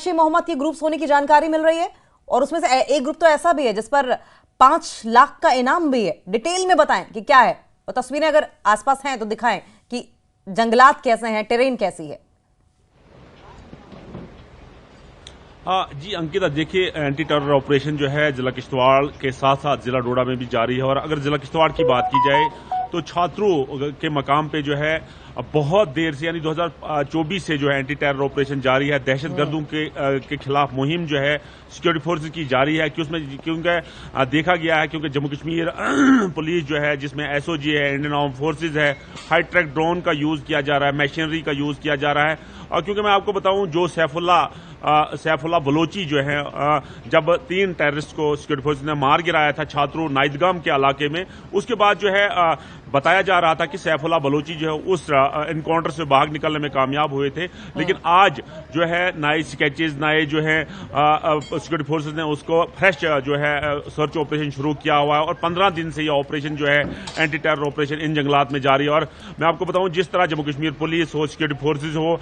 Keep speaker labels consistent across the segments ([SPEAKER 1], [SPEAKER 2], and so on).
[SPEAKER 1] जैश ए मोहम्मद के ग्रुप्स होने की जानकारी मिल रही है, और उसमें से एक ग्रुप तो ऐसा भी है जिस पर 5 लाख का इनाम भी है। डिटेल में बताएं कि क्या है, और तस्वीरें अगर आसपास हैं तो दिखाएं कि जंगलात कैसे हैं, टेरेन कैसी है।
[SPEAKER 2] जी अंकिता, देखिए एंटी टेरर ऑपरेशन जो है जिला किश्तवाड़ के साथ साथ जिला डोडा में भी जारी है। और अगर जिला किश्तवाड़ की बात की जाए तो छात्रों के मकाम पे जो है बहुत देर से यानी 2024 से जो है एंटी टेरर ऑपरेशन जारी है। दहशतगर्दों के खिलाफ मुहिम जो है सिक्योरिटी फोर्सेज की जारी है, कि उसमें क्योंकि देखा गया है क्योंकि जम्मू कश्मीर पुलिस जो है जिसमें एसओजी है, इंडियन आर्म फोर्सेज है, हाई ट्रैक ड्रोन का यूज किया जा रहा है, मशीनरी का यूज किया जा रहा है। और क्योंकि मैं आपको बताऊं जो सैफुल्ला बलोची जो है जब 3 टेररिस्ट को सिक्योरिटी फोर्स ने मार गिराया था छात्रों नाइदगाम के इलाके में, उसके बाद जो है बताया जा रहा था कि सैफुल्ला बलोची जो है उस इनकाउंटर से भाग निकलने में कामयाब हुए थे। लेकिन आज जो है नए स्केचेस, नए जो है सिक्योरिटी फोर्सेज ने उसको फ्रेश जो है सर्च ऑपरेशन शुरू किया हुआ है। और 15 दिन से यह ऑपरेशन जो है एंटी टेरर ऑपरेशन इन जंगलात में जारी है। और मैं आपको बताऊं जिस तरह जम्मू कश्मीर पुलिस हो, सिक्योरिटी फोर्सेज हो,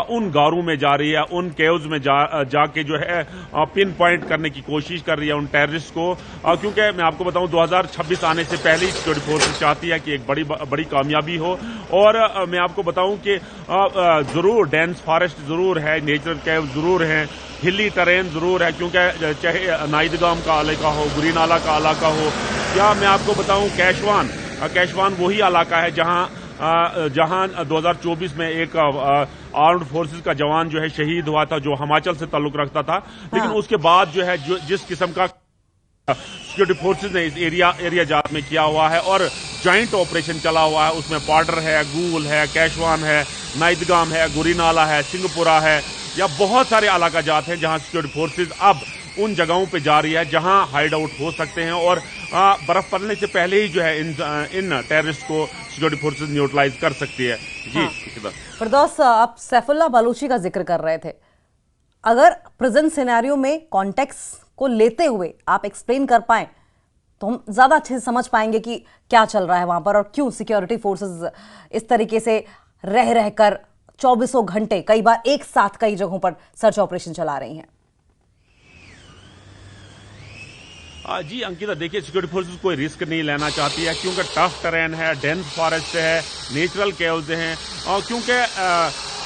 [SPEAKER 2] उन गारों में जा रही है, उन केव्स में जाके जो है पिन पॉइंट करने की कोशिश कर रही है उन टेररिस्ट को। क्योंकि मैं आपको बताऊं 2026 आने से पहले ही सिक्योरिटी फोर्सेज चाहती है कि एक बड़ी कामयाबी हो। और मैं आपको बताऊं कि जरूर डेंस फॉरेस्ट जरूर है, नेचुरल केव जरूर है, हिली टरेन जरूर है, क्योंकि चाहे नाइदगाम का इलाका हो, गुरीनाला का इलाका हो, या मैं आपको बताऊं कैशवान वही इलाका है जहां 2024 में एक आर्म्ड फोर्सेस का जवान जो है शहीद हुआ था, जो हिमाचल से ताल्लुक रखता था। लेकिन उसके बाद जो है जिस किस्म का सिक्योरिटी फोर्सेस ने इस एरिया जात में किया हुआ है और जॉइंट ऑपरेशन चला हुआ है, उसमें पाडर है, गूल है, कैशवान है, नाइदगाम है, गुरीनाला है, सिंहपुरा है, या बहुत सारे इलाका जात हैं जहां सिक्योरिटी फोर्सेज अब उन जगहों पे जा रही है जहां हाइड आउट हो सकते हैं। और बर्फ पड़ने से पहले ही जो है इन टेररिस्ट को सिक्योरिटी फोर्सेज न्यूट्रलाइज कर सकती है। जी
[SPEAKER 1] हाँ। फिरदौस, आप सैफुल्ला बलूची का जिक्र कर रहे थे, अगर प्रेजेंट सिनेरियो में कॉन्टेक्स्ट को लेते हुए आप एक्सप्लेन कर पाए तो हम ज्यादा अच्छे से समझ पाएंगे कि क्या चल रहा है वहां पर, और क्यों सिक्योरिटी फोर्सेस इस तरीके से रह रहकर 24 घंटे कई बार एक साथ कई जगहों पर सर्च ऑपरेशन चला रही हैं।
[SPEAKER 2] जी अंकिता, देखिए सिक्योरिटी फोर्सेस कोई रिस्क नहीं लेना चाहती है, क्योंकि टफ टेरेन है, डेंस फॉरेस्ट है, नेचुरल केव्स हैं। और क्योंकि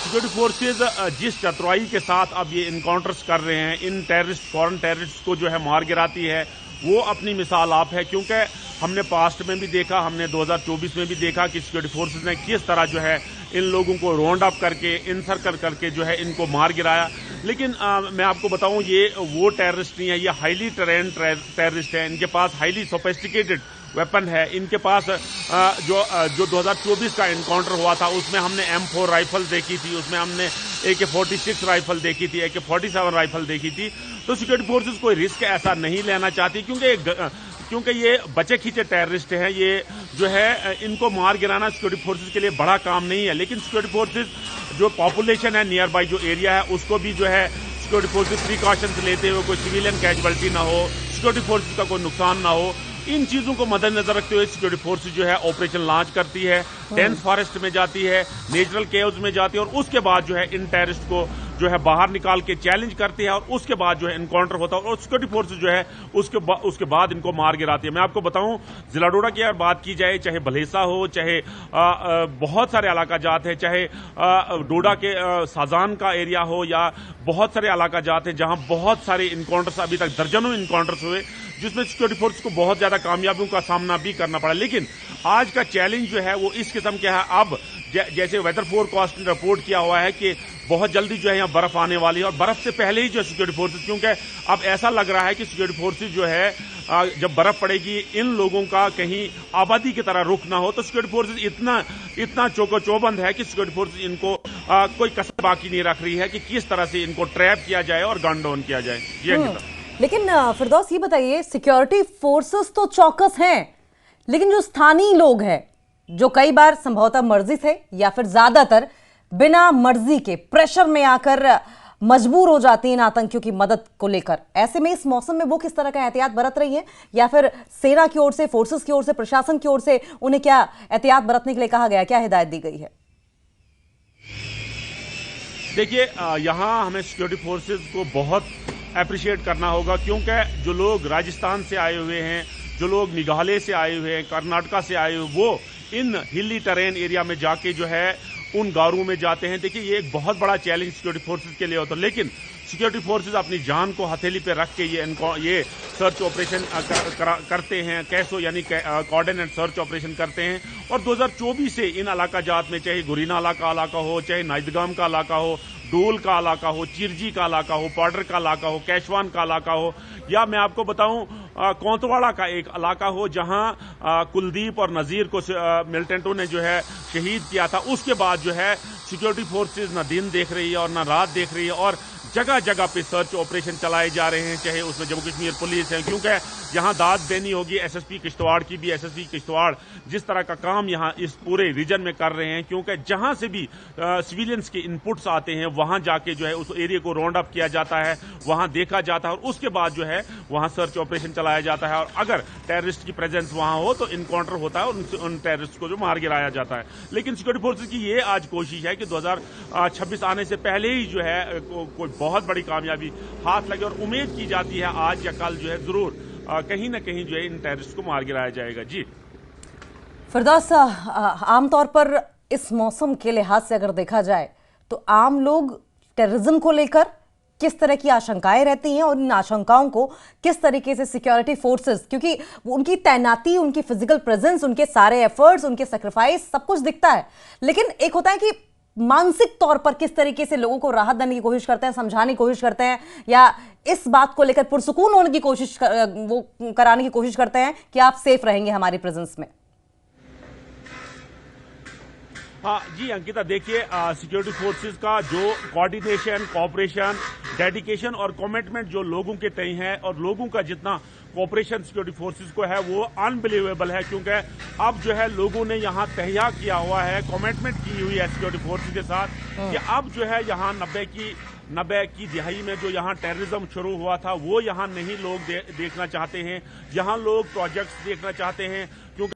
[SPEAKER 2] सिक्योरिटी फोर्सेज जिस चतुराई के साथ अब ये इनकाउंटर्स कर रहे हैं, इन टेररिस्ट फॉरेन टेररिस्ट को जो है मार गिराती है, वो अपनी मिसाल आप है। क्योंकि हमने पास्ट में भी देखा, हमने 2024 में भी देखा कि सिक्योरिटी फोर्सेज ने किस तरह जो है इन लोगों को राउंड अप करके, इनसर्कल करके जो है इनको मार गिराया। लेकिन मैं आपको बताऊं ये वो टेररिस्ट नहीं है, ये हाईली ट्रेन टेररिस्ट है। इनके पास हाईली सोफिस्टिकेटेड वेपन है। इनके पास जो 2024 का इनकाउंटर हुआ था उसमें हमने M4 राइफल देखी थी, उसमें हमने AK-46 राइफल देखी थी, AK-47 राइफल देखी थी। तो सिक्योरिटी फोर्सेज कोई रिस्क ऐसा नहीं लेना चाहती, क्योंकि ये बचे खींचे टेररिस्ट हैं। ये जो है इनको मार गिराना सिक्योरिटी फोर्सेज के लिए बड़ा काम नहीं है। लेकिन सिक्योरिटी फोर्सेज जो पॉपुलेशन है नियर बाई जो एरिया है उसको भी जो है सिक्योरिटी फोर्सेज प्रिकॉशंस लेते हुए कोई सिविलियन कैजुअलिटी ना हो, सिक्योरिटी फोर्सेज का कोई नुकसान ना हो, इन चीजों को मद्देनजर रखते हुए सिक्योरिटी फोर्सेज जो है ऑपरेशन लॉन्च करती है, डेंस फॉरेस्ट में जाती है, नेचुरल केव्स में जाती है, और उसके बाद जो है इन टेररिस्ट को जो है बाहर निकाल के चैलेंज करती है, और उसके बाद जो है इनकाउंटर होता है और सिक्योरिटी फोर्सेज जो है उसके बाद इनको मार गिराती है। मैं आपको बताऊं जिला डोडा की अगर बात की जाए, चाहे भलेसा हो, चाहे बहुत सारे इलाका जात है, चाहे डोडा के साजान का एरिया हो, या बहुत सारे इलाका जात है जहां बहुत सारे इनकाउंटर्स, अभी तक दर्जनों इनकाउंटर्स हुए, जिसमें सिक्योरिटी फोर्स को बहुत ज्यादा कामयाबियों का सामना भी करना पड़ा। लेकिन आज का चैलेंज जो है वो इस किस्म का है, अब जैसे वेदर फोरकास्ट ने रिपोर्ट किया हुआ है कि बहुत जल्दी जो है यहाँ बर्फ आने वाली है, और बर्फ से पहले ही जो सिक्योरिटी फोर्सेज, क्योंकि अब ऐसा लग रहा है कि सिक्योरिटी फोर्सेज जो है जब बर्फ पड़ेगी इन लोगों का कहीं आबादी की तरह रुख ना हो, तो सिक्योरिटी फोर्सेज इतना चौबंद है कि सिक्योरिटी फोर्सेज इनको कोई कसर बाकी नहीं रख रही है कि किस तरह से इनको ट्रैप किया जाए और गन डाउन किया जाए। ये
[SPEAKER 1] लेकिन फिरदौस ये बताइए, सिक्योरिटी फोर्सेस तो चौकस हैं, लेकिन जो स्थानीय लोग हैं, जो कई बार संभवतः मर्जी से या फिर ज्यादातर बिना मर्जी के प्रेशर में आकर मजबूर हो जाती हैं इन आतंकियों की मदद को लेकर, ऐसे में इस मौसम में वो किस तरह का एहतियात बरत रही हैं, या फिर सेना की ओर से, फोर्सेस की ओर से, प्रशासन की ओर से उन्हें क्या एहतियात बरतने के लिए कहा गया, क्या हिदायत दी गई है?
[SPEAKER 2] देखिए यहाँ हमें सिक्योरिटी फोर्सेस को बहुत अप्रिशिएट करना होगा, क्योंकि जो लोग राजस्थान से आए हुए हैं, जो लोग मेघालय से आए हुए हैं, कर्नाटका से आए हुए, वो इन हिली टेरेन एरिया में जाके जो है उन गारों में जाते हैं। देखिए ये एक बहुत बड़ा चैलेंज सिक्योरिटी फोर्सेस के लिए होता है, लेकिन सिक्योरिटी फोर्सेस अपनी जान को हथेली पे रख के ये सर्च ऑपरेशन करते हैं, कैसो यानी कोऑर्डिनेट सर्च ऑपरेशन करते हैं। और 2024 से इन इलाका जात में, चाहे गुरीनाला का इलाका हो, चाहे नाइदगाम का इलाका हो, डोल का इलाका हो, चिरजी का इलाका हो, पाडर का इलाका हो, कैशवान का इलाका हो, या मैं आपको बताऊं कोंतवाड़ा का एक इलाका हो जहां कुलदीप और नजीर को मिलिटेंटों ने जो है शहीद किया था, उसके बाद जो है सिक्योरिटी फोर्सेस न दिन देख रही है और न रात देख रही है, और जगह जगह पे सर्च ऑपरेशन चलाए जा रहे हैं, चाहे उसमें जम्मू कश्मीर पुलिस है, क्योंकि यहां दाद देनी होगी एसएसपी किश्तवाड़ की भी। एसएसपी किश्तवाड़ जिस तरह का काम यहां इस पूरे रीजन में कर रहे हैं, क्योंकि जहां से भी सिविलियंस के इनपुट्स आते हैं वहां जाके जो है उस एरिया को राउंड अप किया जाता है, वहां देखा जाता है, और उसके बाद जो है वहां सर्च ऑपरेशन चलाया जाता है। और अगर टेररिस्ट की प्रेजेंस वहां हो तो इनकाउंटर होता है और उन टेररिस्ट को जो मार गिराया जाता है। लेकिन सिक्योरिटी फोर्सेज की ये आज कोशिश है कि 2026 आने से पहले ही जो है कोई बहुत बड़ी कामयाबी हाथ लगे, और उम्मीद की जाती है आज या कल जो है जरूर कहीं ना कहीं जो है इन टेररिस्ट को मार गिराया जाएगा। जी
[SPEAKER 1] फिरदौस, आमतौर पर इस मौसम के लिहाज से अगर देखा जाए तो आम लोग टेररिज्म को लेकर किस तरह की आशंकाएं रहती हैं, और इन आशंकाओं को किस तरीके से सिक्योरिटी फोर्सेस, क्योंकि उनकी तैनाती, उनकी फिजिकल प्रेजेंस, उनके सारे एफर्ट्स, उनके सेक्रीफाइस, सब कुछ दिखता है, लेकिन एक होता है कि मानसिक तौर पर किस तरीके से लोगों को राहत देने की कोशिश करते हैं, समझाने की कोशिश करते हैं, या इस बात को लेकर पुरसुकून होने की कोशिश वो कराने की कोशिश करते हैं कि आप सेफ रहेंगे हमारी प्रेजेंस में।
[SPEAKER 2] हाँ जी अंकिता, देखिए सिक्योरिटी फोर्सेस का जो कोऑर्डिनेशन, कोऑपरेशन, डेडिकेशन और कमिटमेंट जो लोगों के तय है, और लोगों का जितना कोऑपरेशन सिक्योरिटी फोर्सेस को है वो अनबिलीवेबल है, क्योंकि अब जो है लोगों ने यहाँ तहया किया हुआ है, कमिटमेंट की हुई है सिक्योरिटी फोर्सेस के साथ कि अब जो है यहाँ 90 की दिहाई में जो यहाँ टेररिज्म शुरू हुआ था वो यहाँ नहीं लोग देखना चाहते हैं, यहाँ लोग प्रोजेक्ट्स देखना चाहते हैं, क्योंकि